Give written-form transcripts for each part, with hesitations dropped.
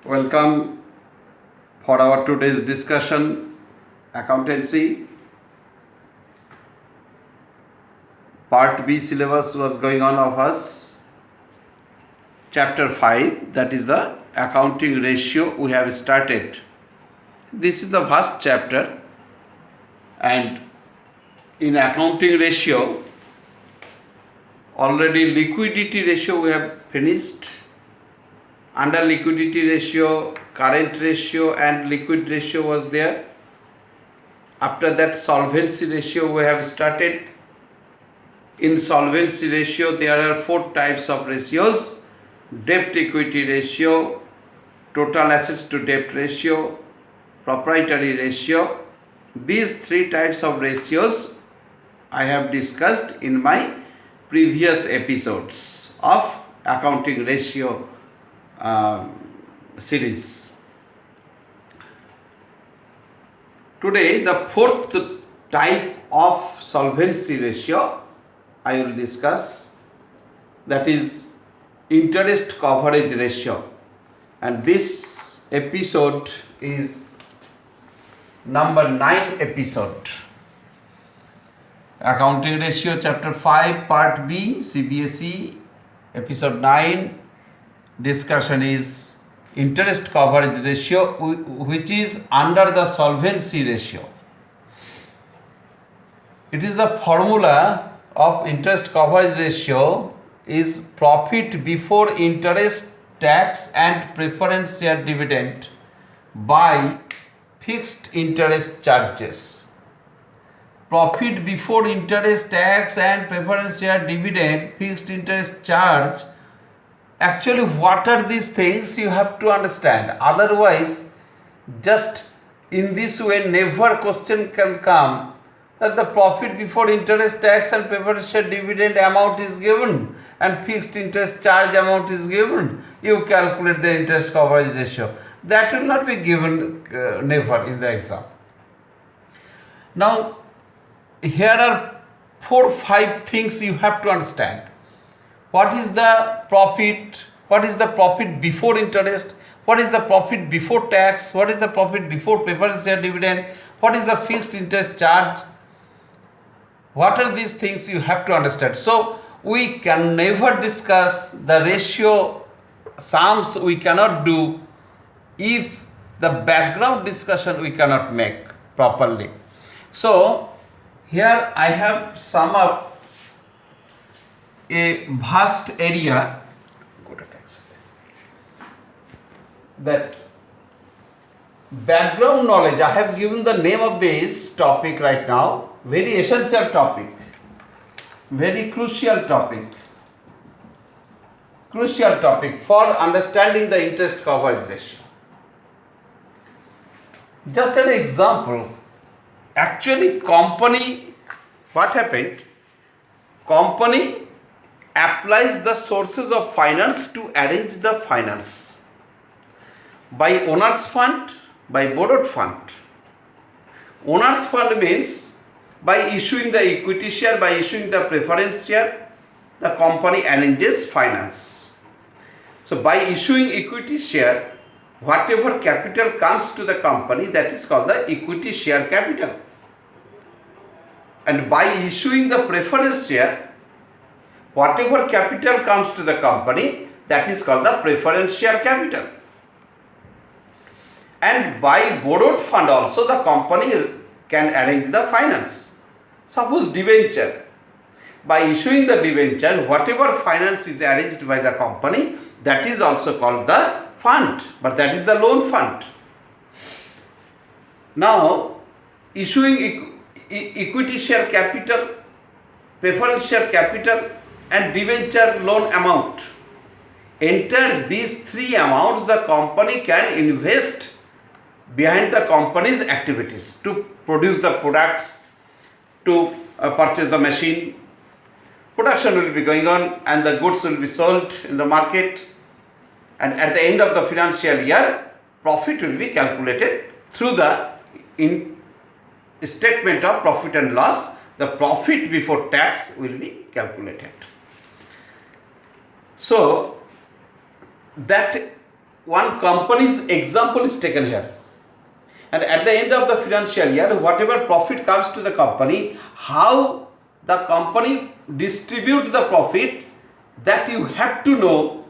Welcome for our today's discussion. Accountancy Part B syllabus was going on of us. Chapter 5, that is the accounting ratio, we have started. This is the first chapter, and in accounting ratio already liquidity ratio we have finished. Under liquidity ratio, current ratio and liquid ratio was there. After that, solvency ratio we have started. In solvency ratio there are 4 types of ratios: debt equity ratio, total assets to debt ratio, proprietary ratio. These 3 types of ratios I have discussed in my previous episodes of accounting ratio series. Today the 4th type of solvency ratio I will discuss, that is interest coverage ratio, and this episode is number 9 episode. Accounting ratio chapter 5 part B CBSE episode 9. Discussion is interest coverage ratio, which is under the solvency ratio. It is the formula of interest coverage ratio is profit before interest, tax and preference share dividend by fixed interest charges. Profit before interest, tax and preference share dividend, fixed interest charge. Actually, what are these things you have to understand. Otherwise, just in this way, never question can come that the profit before interest, tax and preference share dividend amount is given and fixed interest charge amount is given. You calculate the interest coverage ratio. That will not be given never in the exam. Now, here are 4-5 things you have to understand. What is the profit? What is the profit before interest? What is the profit before tax? What is the profit before preference share dividend? What is the fixed interest charge? What are these things you have to understand? So we can never discuss the ratio sums, we cannot do if the background discussion we cannot make properly. So here I have sum up a vast area that background knowledge. I have given the name of this topic right now, very essential topic, very crucial topic for understanding the interest coverage ratio. Just an example, actually company, what happened, company applies the sources of finance to arrange the finance by owner's fund, by borrowed fund. Owner's fund means by issuing the equity share, by issuing the preference share, the company arranges finance. So by issuing equity share, whatever capital comes to the company, that is called the equity share capital. And by issuing the preference share, whatever capital comes to the company, that is called the preference share capital. And by borrowed fund also the company can arrange the finance. Suppose debenture. By issuing the debenture, whatever finance is arranged by the company, that is also called the fund, but that is the loan fund. Now, issuing equity share capital, preference share capital and debenture loan amount. Enter these 3 amounts, the company can invest behind the company's activities to produce the products, to purchase the machine. Production will be going on and the goods will be sold in the market, and at the end of the financial year, profit will be calculated through the statement of profit and loss. The profit before tax will be calculated. So that one company's example is taken here. And at the end of the financial year, whatever profit comes to the company, how the company distribute the profit, that you have to know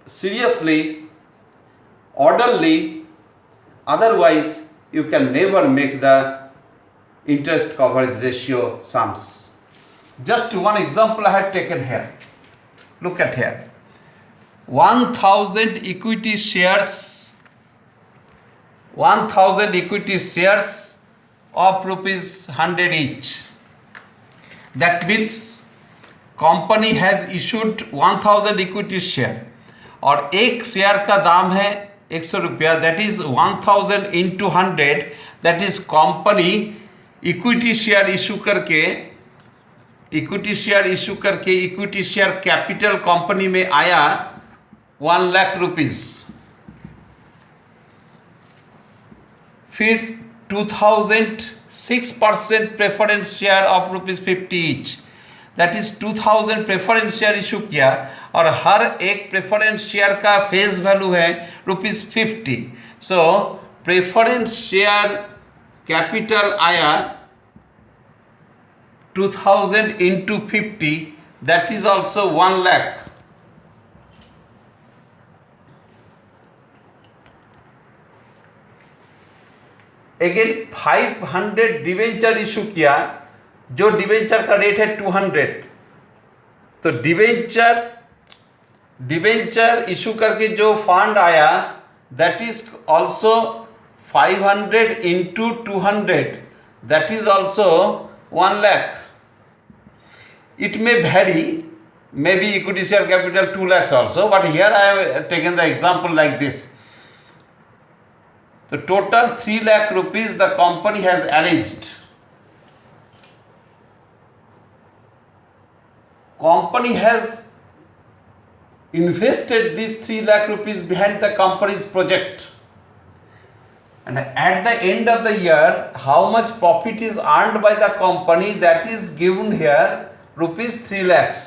seriously, orderly, otherwise you can never make the interest coverage ratio sums. Just one example I have taken here. Look at here. 1000 equity shares, 1000 equity shares of rupees 100 each. That means company has issued 1000 equity share और एक share का दाम है 100 रुपया, that is 1000 into 100, that is company equity share issue करके equity share capital company में आया 1 lakh rupees. फिर 2006% preference share of ₹50 each, that is 2000 preference share issue किया और हर एक प्रेफरेंस शेयर का फेस वैल्यू है ₹50। सो प्रेफरेंस शेयर कैपिटल आया 2000 into 50, that is also 1 lakh. Again 500 debenture issue किया, जो डिवेंचर का रेट है 200, तो डिवेंचर इशू करके जो फंड आया that is also 500 into 200, that is also 1 lakh. It may vary, maybe equity share capital 2 lakhs also, but here I have taken the example like this. The total 3 lakh rupees the company has arranged. Company has invested these 3 lakh rupees behind the company's project, and at the end of the year how much profit is earned by the company, that is given here rupees 3 lakhs.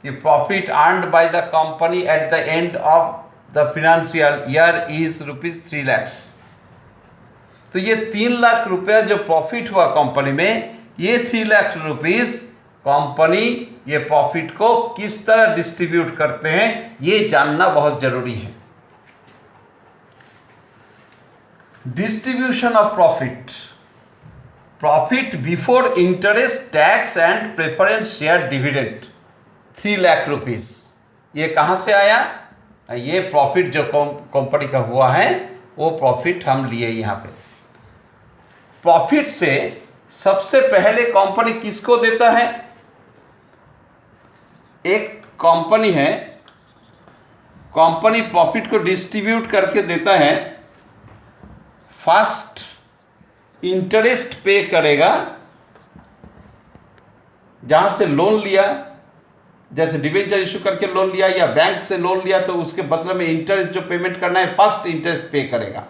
The profit earned by the company at the end of the financial year is rupees 3 lakhs. तो ये 3 लाख रुपया जो profit हुआ company में, ये 3 lakh rupees company ये profit को किस तरह डिस्ट्रीब्यूट करते हैं ये जानना बहुत जरूरी है। Distribution of profit before interest, tax and preference share dividend 3 lakh rupees, ये कहां से आया? ये प्रॉफिट जो कंपनी का हुआ है वो प्रॉफिट हम लिए। यहां पे प्रॉफिट से सबसे पहले कंपनी किसको देता है? एक कंपनी है, कंपनी प्रॉफिट को डिस्ट्रीब्यूट करके देता है। फर्स्ट इंटरेस्ट पे करेगा, जहां से लोन लिया, जैसे डिवेंचर इशू करके लोन लिया या बैंक से लोन लिया, तो उसके बदले में इंटरेस्ट जो पेमेंट करना है फर्स्ट इंटरेस्ट पे करेगा।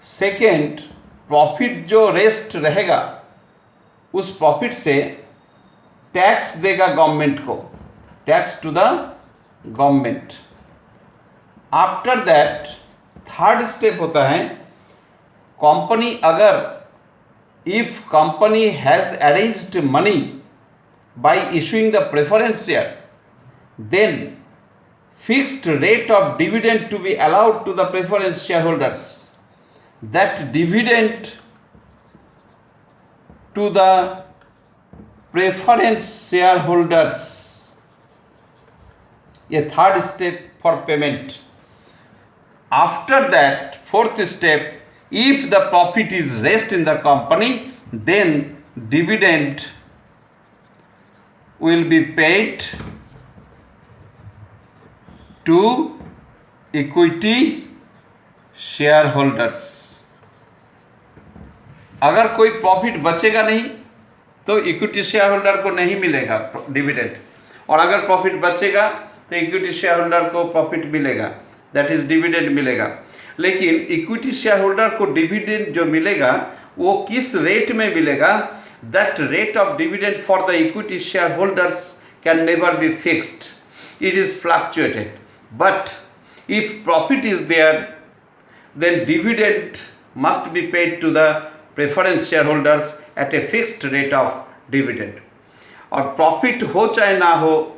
सेकेंड, प्रॉफिट जो रेस्ट रहेगा उस प्रॉफिट से टैक्स देगा गवर्नमेंट को, tax to the government. After that third step होता है, कंपनी अगर if company has arranged money by issuing the preference share, then fixed rate of dividend to be allowed to the preference shareholders. That dividend to the preference shareholders, a third step for payment. After that, fourth step, if the profit is raised in the company, then dividend will be paid to equity shareholders. अगर कोई profit बचेगा नहीं तो equity share holder को नहीं मिलेगा dividend, और अगर प्रॉफिट बचेगा तो इक्विटी शेयर होल्डर को प्रॉफिट मिलेगा, दैट इज डिविडेंड मिलेगा। लेकिन इक्विटी शेयर होल्डर को डिविडेंड जो मिलेगा वो किस रेट में मिलेगा? That rate of dividend for the equity shareholders can never be fixed. it is fluctuated. But if profit is there, then dividend must be paid to the preference shareholders at a fixed rate of dividend. और profit हो चाहे ना हो,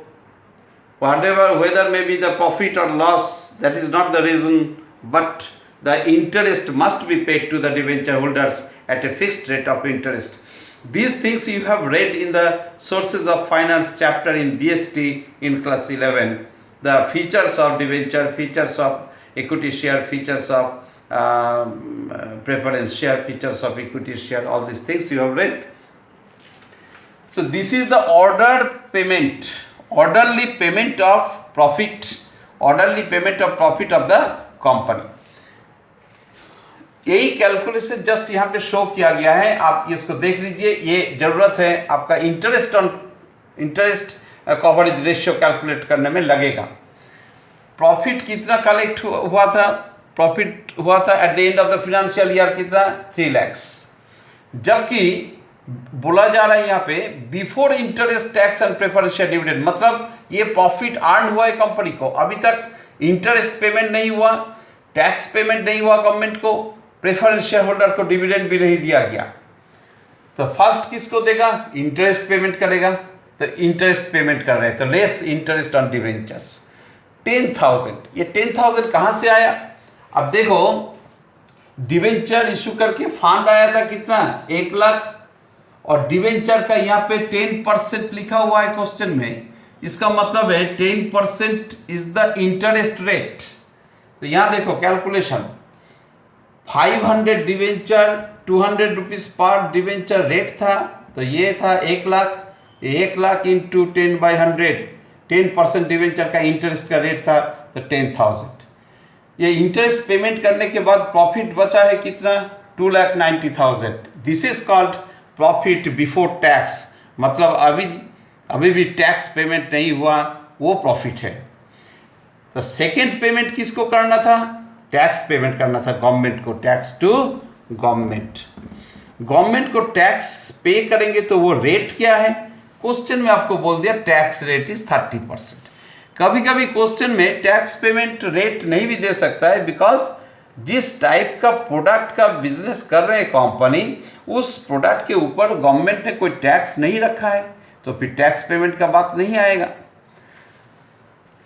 whatever, whether may be the profit or loss, that is not the reason, but the interest must be paid to the debenture holders at a fixed rate of interest. These things you have read in the sources of finance chapter in BST in class 11. The features of debenture, features of equity share, features of preference share, features of equity share, all these things you have read. So this is the ordered payment, orderly payment of profit, orderly payment of profit of the company. यही calculation just यहाँ पे show किया गया है, आप इसको देख लीजिए. ये जरूरत है आपका इंटरेस्ट कवरेज रेशियो कैलकुलेट करने में लगेगा. प्रॉफिट कितना कलेक्ट हुआ था, प्रॉफिट हुआ था at the end of the financial year कितना, 3 लाख. जबकि बोला जा रहा है यहाँ पे before interest tax and preference share dividend, मतलब ये प्रॉफिट अर्न हुआ है कंपनी को, अभी तक इंटरेस्ट पेमेंट नहीं हुआ, टैक्स पेमेंट नहीं हुआ गवर्नमेंट को, प्रेफरेंस शेयर होल्डर को डिविडेंड भी नहीं दिया गया. तो फर्स्ट किसको देगा, इंटरेस्ट पेमेंट करेगा. तो इंटरेस्ट पेमेंट कर रहे हैं तो लेस इंटरेस्ट ऑन डिवेंचर्स 10,000. ये 10,000 कहाँ से आया, अब देखो डिवेंचर इशू करके फंड आया था कितना, 1 लाख, और डिवेंचर का यहाँ पे 10% लिखा हुआ है क्वेश्चन में. इसका मतलब है 10% इज द इंटरेस्ट रेट. तो यहाँ देखो calculation, 500 debenture 200 rupees per debenture rate था, तो ये था 1 लाख. 1 लाख इंटू 10/100, 10% डिवेंचर का इंटरेस्ट का रेट था, तो 10,000. ये इंटरेस्ट पेमेंट करने के बाद प्रॉफिट बचा है कितना, 2,90,000. This is called profit before tax, मतलब अभी भी टैक्स पेमेंट नहीं हुआ, वो प्रॉफिट है. तो सेकेंड पेमेंट किसको करना था, टैक्स पेमेंट करना था गवर्नमेंट को, टैक्स टू गवर्नमेंट. गवर्नमेंट को टैक्स पे करेंगे तो वो रेट क्या है, क्वेश्चन में आपको बोल दिया टैक्स रेट इज 30%. कभी कभी क्वेश्चन में टैक्स पेमेंट रेट नहीं भी दे सकता है, बिकॉज जिस टाइप का प्रोडक्ट का बिजनेस कर रहे हैं कंपनी, उस प्रोडक्ट के ऊपर गवर्नमेंट ने कोई टैक्स नहीं रखा है, तो फिर टैक्स पेमेंट का बात नहीं आएगा.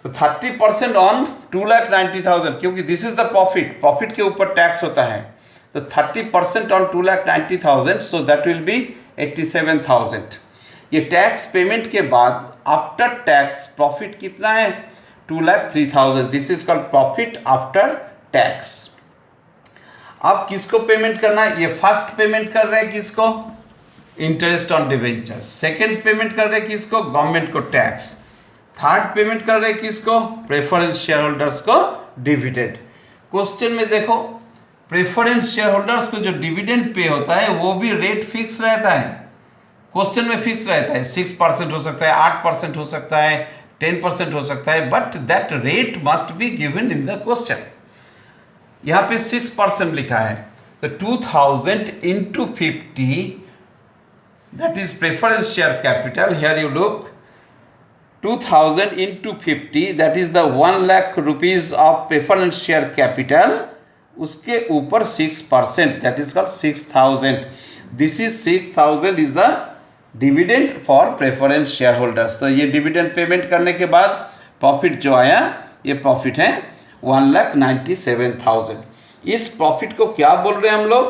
तो 30% ऑन 2,90,000, क्योंकि this is the profit, profit के ऊपर टैक्स होता है, तो 30% on 2,90,000, so that will be 87,000. ये टैक्स पेमेंट के बाद आफ्टर टैक्स प्रॉफिट कितना है, 2,03,000. This is called profit after tax. अब किसको पेमेंट करना है, ये फर्स्ट पेमेंट कर रहे हैं किसको, interest on debenture. Second payment कर रहे हैं किसको, गवर्नमेंट को टैक्स. थर्ड पेमेंट कर रहे हैं किसको, प्रेफरेंस शेयर होल्डर्स को डिविडेंड. क्वेश्चन में देखो प्रेफरेंस शेयर होल्डर्स को जो डिविडेंड पे होता है वो भी रेट फिक्स रहता है, क्वेश्चन में फिक्स रहता है. 6% हो सकता है, 8% हो सकता है, 10% हो सकता है, but that rate must be given in the question. यहाँ पे 6% लिखा है, तो 2,000 into 50, that is preference share capital. Here you look, 2,000 into 50, that is the 1 lakh rupees of preference share capital. उसके ऊपर 6%, that is called 6,000. This is 6,000 is the dividend for preference shareholders. तो ये dividend payment करने के बाद profit जो आया, ये प्रॉफिट है 1,97,000. इस प्रॉफिट को क्या बोल रहे हैं हम लोग,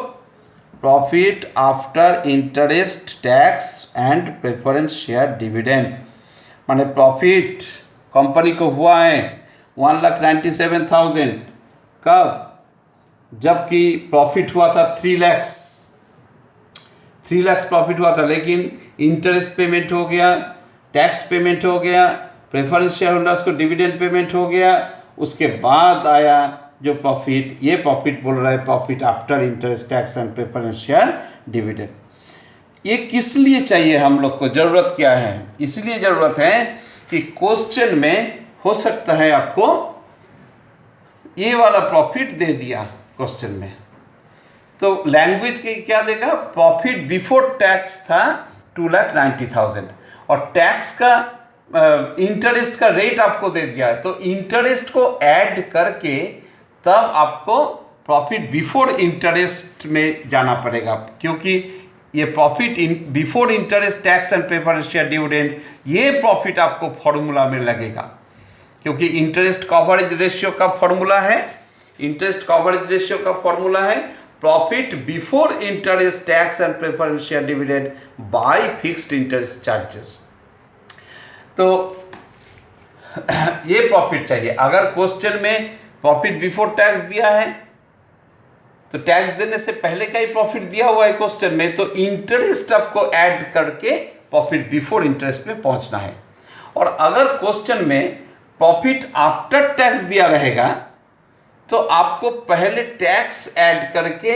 profit after interest tax and preference share dividend. माने प्रॉफिट कंपनी को हुआ है 1,97,000. कब, जबकि प्रॉफिट हुआ था 3 लाख प्रॉफिट हुआ था, लेकिन इंटरेस्ट पेमेंट हो गया, टैक्स पेमेंट हो गया, प्रेफरेंस शेयर होल्डर्स को डिविडेंड पेमेंट हो गया, उसके बाद आया जो प्रॉफिट, ये प्रॉफिट बोल रहा है profit after interest tax and preference share dividend. ये किस लिए चाहिए हम लोग को, ज़रूरत क्या है, इसलिए ज़रूरत है कि क्वेश्चन में हो सकता है आपको ये वाला प्रॉफिट दे दिया क्वेश्चन में, तो लैंग्वेज के क्या देगा, प्रॉफिट बिफोर टैक्स था 2,90,000 और टैक्स का इंटरेस्ट का रेट आपको दे दिया है, तो इंटरेस्ट को ऐड करके तब आपको प्रॉफिट बिफोर इंटरेस्ट में जाना पड़ेगा, क्योंकि ये profit before interest tax and preference share dividend, ये प्रॉफिट आपको फॉर्मूला में लगेगा, क्योंकि इंटरेस्ट कवरेज रेशियो का फॉर्मूला है, इंटरेस्ट कवरेज रेशियो का फॉर्मूला है profit before interest tax and preference share dividend by fixed interest charges. तो ये प्रॉफिट चाहिए। अगर क्वेश्चन में प्रॉफिट बिफोर टैक्स दिया है तो टैक्स देने से पहले का ही प्रॉफिट दिया हुआ है क्वेश्चन में, तो इंटरेस्ट आपको ऐड करके प्रॉफिट बिफोर इंटरेस्ट में पहुंचना है। और अगर क्वेश्चन में प्रॉफिट आफ्टर टैक्स दिया रहेगा तो आपको पहले टैक्स ऐड करके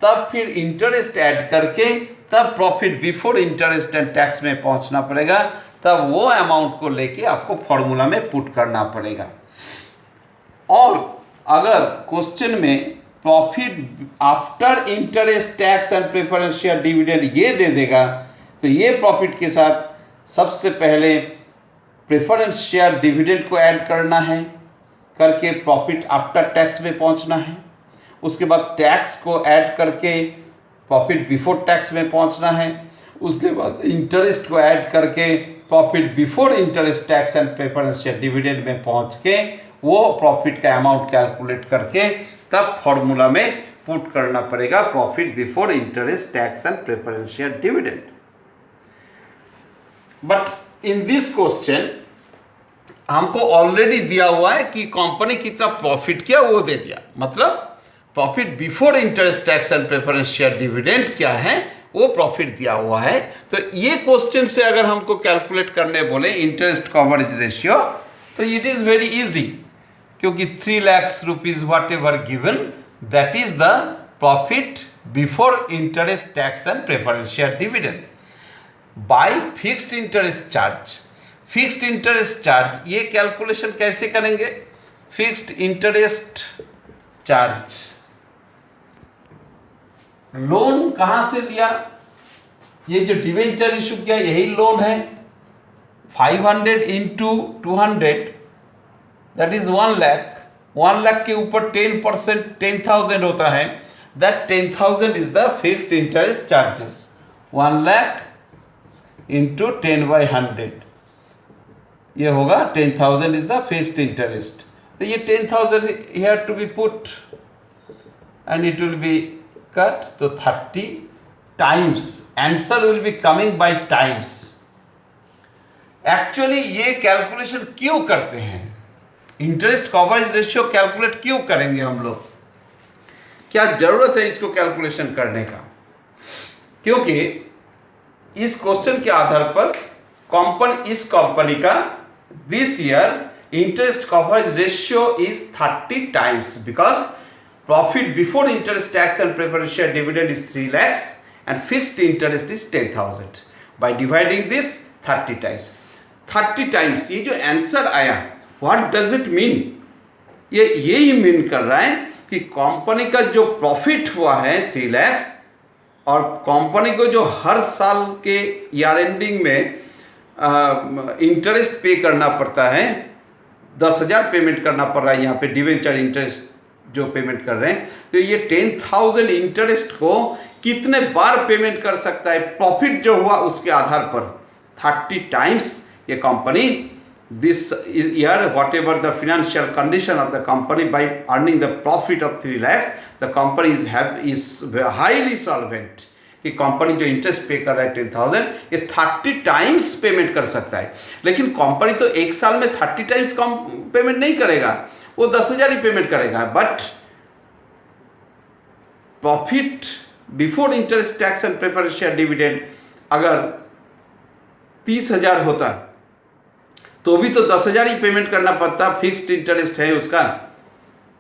तब फिर इंटरेस्ट ऐड करके तब profit before interest and tax में पहुंचना पड़ेगा, तब वो अमाउंट को लेके आपको फॉर्मूला में पुट करना पड़ेगा। और अगर क्वेश्चन में profit after interest tax and preference share dividend ये दे देगा, तो ये प्रॉफिट के साथ सबसे पहले प्रेफरेंस शेयर डिविडेंड को ऐड करना है, करके प्रॉफिट आफ्टर टैक्स में पहुंचना है। उसके बाद टैक्स को ऐड करके प्रॉफिट बिफोर टैक्स में पहुंचना है। उसके बाद इंटरेस्ट को ऐड करके profit before interest tax and preference share dividend में पहुंच के वो प्रॉफिट का अमाउंट कैलकुलेट करके तब फॉर्मूला में पुट करना पड़ेगा profit before interest tax and preference share dividend. But in this question हमको ऑलरेडी दिया हुआ है कि कंपनी कितना प्रॉफिट किया वो दे दिया, मतलब profit before interest tax and preference share dividend क्या है वो प्रॉफिट दिया हुआ है। तो ये क्वेश्चन से अगर हमको कैलकुलेट करने बोले इंटरेस्ट कवरेज रेशियो तो इट इज वेरी इजी, क्योंकि 3 lakh rupees what ever given that is the profit before interest tax and preference share dividend by fixed interest charge. Fixed interest charge ये calculation कैसे करेंगे? Fixed interest charge loan कहां से लिया? ये जो debenture issue किया यही लोन है। 500 into 200 that is 1 lakh. 1 lakh के ऊपर 10% 10,000 होता है, that 10,000 is the fixed interest charges. 1 lakh into 10/100 ये होगा 10,000 इज द फिक्स्ड इंटरेस्ट। तो ये 10,000 here to be put and it will be cut, तो 30 times answer will be coming by times। Actually ये कैलकुलेशन क्यों करते हैं? इंटरेस्ट कवरेज रेशियो कैलकुलेट क्यों करेंगे हम लोग? क्या जरूरत है इसको कैलकुलेशन करने का? क्योंकि इस क्वेश्चन के आधार पर इस कंपनी का this year interest coverage ratio is 30 times because profit before interest tax and preference share dividend is 3 lakhs and fixed interest is 10,000. By dividing this 30 times, 30 times ये जो आंसर आया what does it mean? ये यही mean कर रहा है कि company का जो प्रॉफिट हुआ है 3 lakhs और कंपनी को जो हर साल के ईयर एंडिंग में इंटरेस्ट पे करना पड़ता है, 10,000 पेमेंट करना पड़ रहा है यहाँ पे डिवेंचर इंटरेस्ट जो पेमेंट कर रहे हैं, तो ये 10,000 इंटरेस्ट को कितने बार पेमेंट कर सकता है प्रॉफिट जो हुआ उसके आधार पर 30 टाइम्स ये company this year what ever the financial condition of the company by earning the profit of 3 lakhs the company is highly solvent कि कंपनी जो इंटरेस्ट पे कर रहा है 10,000 ये 30 टाइम्स पेमेंट कर सकता है। लेकिन कंपनी तो एक साल में 30 टाइम्स कम पेमेंट नहीं करेगा, वो 10,000 ही पेमेंट करेगा। But profit before interest tax and preference share dividend अगर 30,000 होता तो भी तो 10,000 ही पेमेंट करना पड़ता। फिक्स्ड इंटरेस्ट है उसका,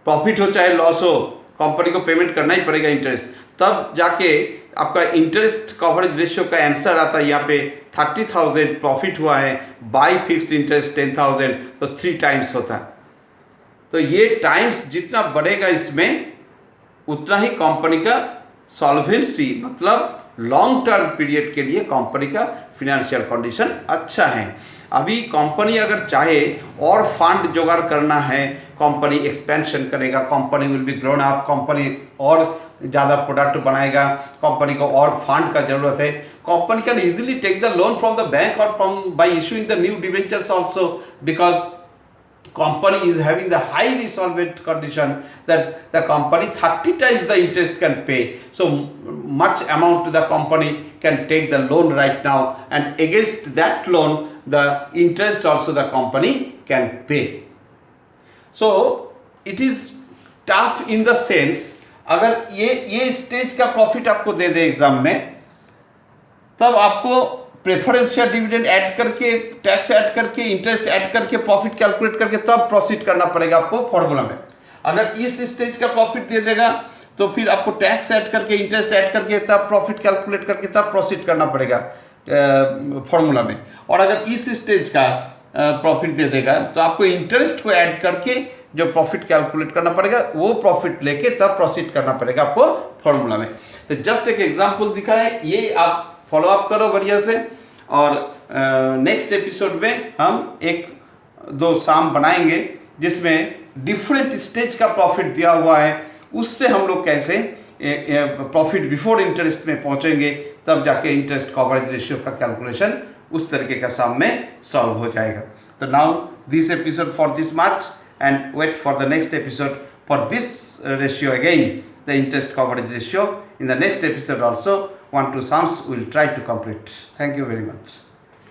प्रॉफिट हो चाहे लॉस हो कंपनी को पेमेंट करना ही पड़ेगा इंटरेस्ट। तब जाके आपका इंटरेस्ट कवरेज रेशियो का आंसर आता है यहाँ पे 30,000 प्रॉफिट हुआ है बाय फिक्स्ड इंटरेस्ट 10,000 तो 3 टाइम्स होता है। तो ये टाइम्स जितना बढ़ेगा इसमें उतना ही कंपनी का सॉल्वेंसी मतलब लॉन्ग टर्म पीरियड के लिए कंपनी का फिनेंशियल कंडीशन अच्छा है। अभी कंपनी अगर चाहे और फंड जुगाड़ करना है, कंपनी एक्सपेंशन करेगा, company will be grown up, company और ज़्यादा प्रोडक्ट बनाएगा, कंपनी को और फंड का जरूरत है, company can easily take the loan from the bank और from by issuing the new debentures also, because company is having the highly solvent condition that the company 30 times the interest can pay, so much amount the company can take the loan right now, and against that loan the interest also the company can pay. So it is tough in the sense, अगर ये stage का profit आपको दे दे exam में, तब आपको preference share dividend add करके, tax add करके, interest add करके, प्रॉफिट कैलकुलेट करके तब प्रोसीड करना पड़ेगा आपको फॉर्मूला में। अगर इस स्टेज का प्रॉफिट दे देगा तो फिर आपको टैक्स ऐड करके, इंटरेस्ट ऐड करके, तब प्रॉफिट कैलकुलेट करके तब प्रोसीड करना पड़ेगा फॉर्मूला में। और अगर इस स्टेज का प्रॉफिट दे देगा तो आपको इंटरेस्ट को ऐड करके जो प्रॉफिट कैलकुलेट करना पड़ेगा, वो प्रॉफिट लेके तब प्रोसीड करना पड़ेगा आपको फॉर्मूला में। तो जस्ट एक एग्जांपल दिखा है, ये आप फॉलो अप करो बढ़िया से, और नेक्स्ट एपिसोड में हम एक दो साम बनाएंगे जिसमें डिफरेंट स्टेज का प्रॉफिट दिया हुआ है, उससे हम लोग कैसे प्रॉफिट बिफोर इंटरेस्ट में पहुंचेंगे, तब जाके इंटरेस्ट कवरेज रेशियो का कैलकुलेशन उस तरीके का साम में सॉल्व हो जाएगा। तो now this episode for this much, and wait for the next episode for this ratio again, the interest coverage ratio. In the next episode also, 1-2 sums we will try to complete. Thank you very much.